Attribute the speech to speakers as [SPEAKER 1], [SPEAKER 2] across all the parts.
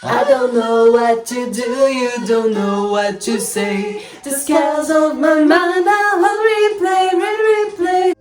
[SPEAKER 1] I don't know what to do, you don't know what to say. The scales of my mind I will replay, replay.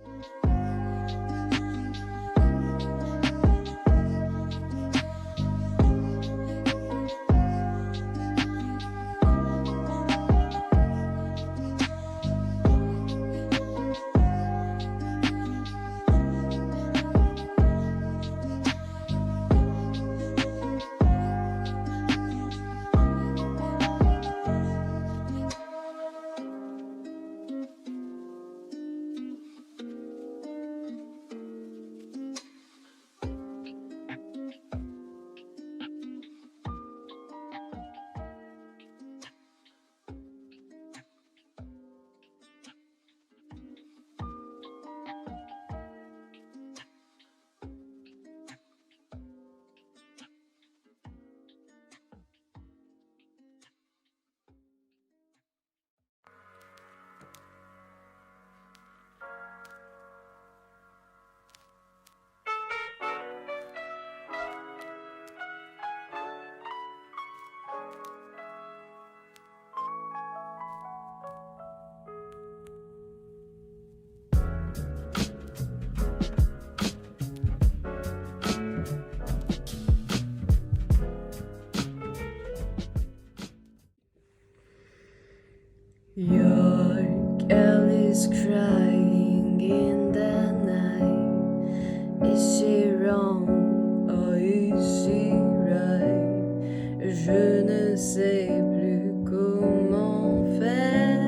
[SPEAKER 1] Your girl is crying in the night. Is she wrong or is she right? Je ne sais plus comment faire.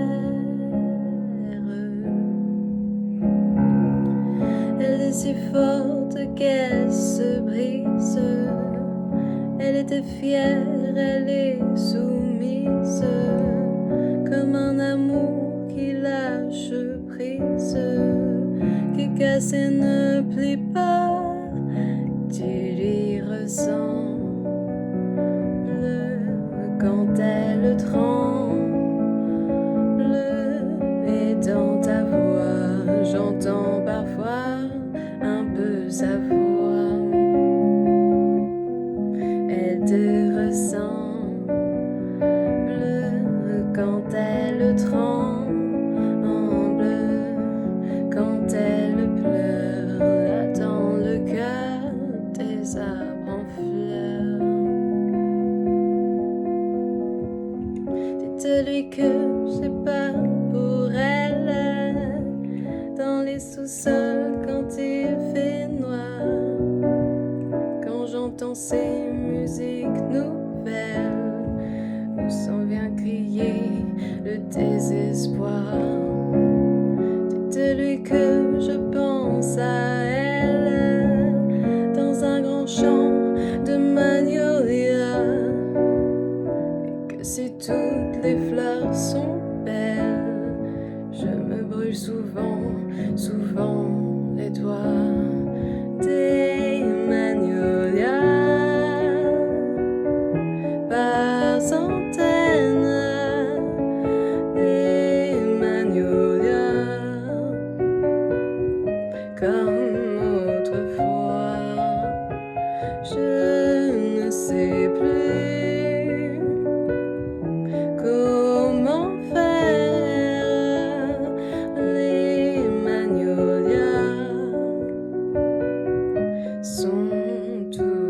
[SPEAKER 1] Elle est si forte qu'elle se brise. Elle était fière, elle est soumise. Comme un amour qui lâche prise, qui casse et ne plie pas. Tu lui ressembles quand elle tremble. Et dans ta voix, j'entends parfois un peu sa voix. Elle te ressemble quand elle tremble, quand elle pleure, attends le cœur des arbres en fleurs. Dites-lui que c'est pas pour elle, dans les sous-sols quand il fait noir, quand j'entends ces musiques nouvelles, où s'en vient crier le désespoir. Dites-lui que je pense à elle dans un grand champ de magnolia, et que si toutes les fleurs sont belles, je me brûle souvent, souvent les doigts. Des magnolias par centaines, des magnolias comme autrefois. Je ne sais plus comment faire. Les magnolias sont toujours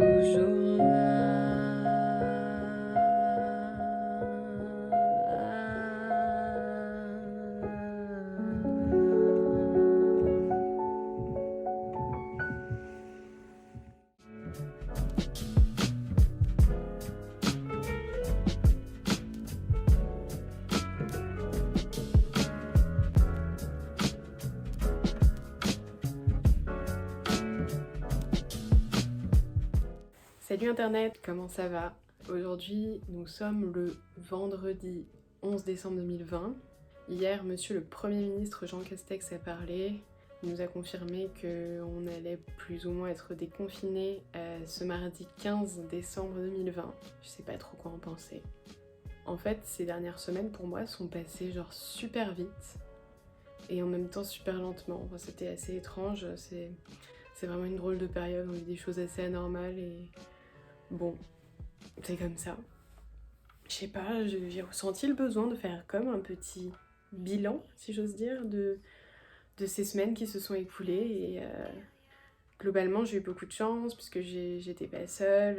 [SPEAKER 2] Salut internet, comment ça va? Aujourd'hui nous sommes le vendredi 11 décembre 2020. Hier monsieur le Premier ministre Jean Castex a parlé, il nous a confirmé qu'on allait plus ou moins être déconfinés ce mardi 15 décembre 2020. Je sais pas trop quoi en penser. En fait ces dernières semaines pour moi sont passées genre super vite et en même temps super lentement. Enfin, c'était assez étrange, c'est vraiment une drôle de période, on vit des choses assez anormales et bon, c'est comme ça. Je sais pas, j'ai ressenti le besoin de faire comme un petit bilan, si j'ose dire, de ces semaines qui se sont écoulées. Et globalement, j'ai eu beaucoup de chance puisque j'étais pas seule,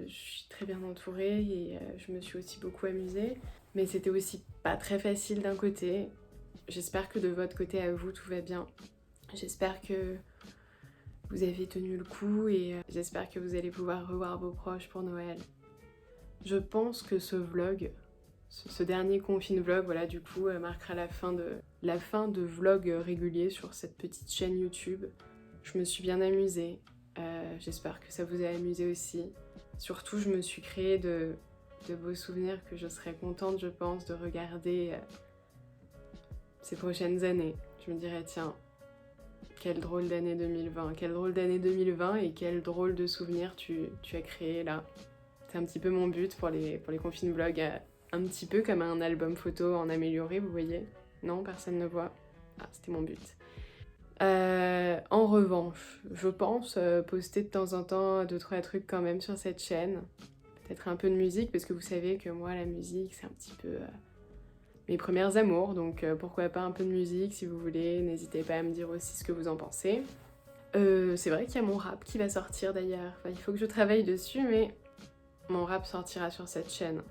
[SPEAKER 2] je suis très bien entourée et je me suis aussi beaucoup amusée. Mais c'était aussi pas très facile d'un côté. J'espère que de votre côté à vous, tout va bien. J'espère que vous avez tenu le coup et j'espère que vous allez pouvoir revoir vos proches pour Noël. Je pense que ce vlog, ce dernier confine vlog, voilà, du coup, marquera la fin de vlog réguliers sur cette petite chaîne YouTube. Je me suis bien amusée, j'espère que ça vous a amusé aussi. Surtout, je me suis créé de beaux souvenirs que je serais contente, je pense, de regarder ces prochaines années. Je me dirais, tiens, quelle drôle d'année 2020, quelle drôle d'année 2020 et quel drôle de souvenirs tu as créé là. C'est un petit peu mon but pour les confine vlogs, un petit peu comme un album photo en amélioré, vous voyez. Non, personne ne voit. Ah, c'était mon but. En revanche, je pense poster de temps en temps 2-3 trucs quand même sur cette chaîne. Peut-être un peu de musique, parce que vous savez que moi, la musique, c'est un petit peu mes premières amours. Donc pourquoi pas un peu de musique si vous voulez. N'hésitez pas à me dire aussi ce que vous en pensez. C'est vrai qu'il y a mon rap qui va sortir d'ailleurs. Enfin, il faut que je travaille dessus, mais mon rap sortira sur cette chaîne.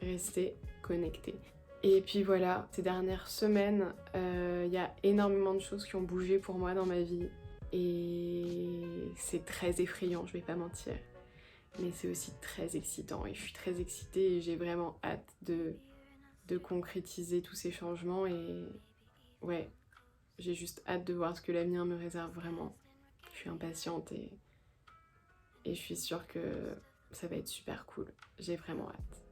[SPEAKER 2] Restez connectés. Et puis voilà, ces dernières semaines, y a énormément de choses qui ont bougé pour moi dans ma vie. Et c'est très effrayant, je vais pas mentir. Mais c'est aussi très excitant et je suis très excitée et j'ai vraiment hâte de concrétiser tous ces changements. Et ouais, j'ai juste hâte de voir ce que l'avenir me réserve vraiment. Je suis impatiente et je suis sûre que ça va être super cool. J'ai vraiment hâte.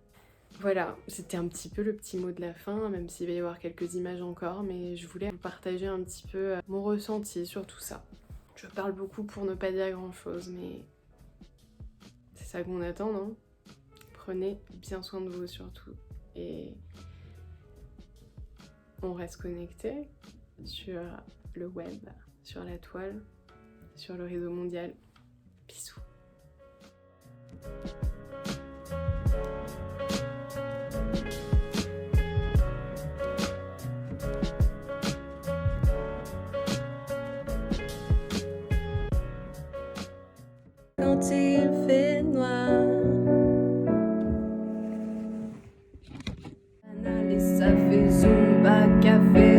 [SPEAKER 2] Voilà, c'était un petit peu le petit mot de la fin, même s'il va y avoir quelques images encore, mais je voulais vous partager un petit peu mon ressenti sur tout ça. Je parle beaucoup pour ne pas dire grand-chose, mais c'est ça qu'on attend, non? Prenez bien soin de vous surtout, et on reste connecté sur le web, sur la toile, sur le réseau mondial. Bisous.
[SPEAKER 1] Quand il fait noir, Annalise, ça fait Zumba, café.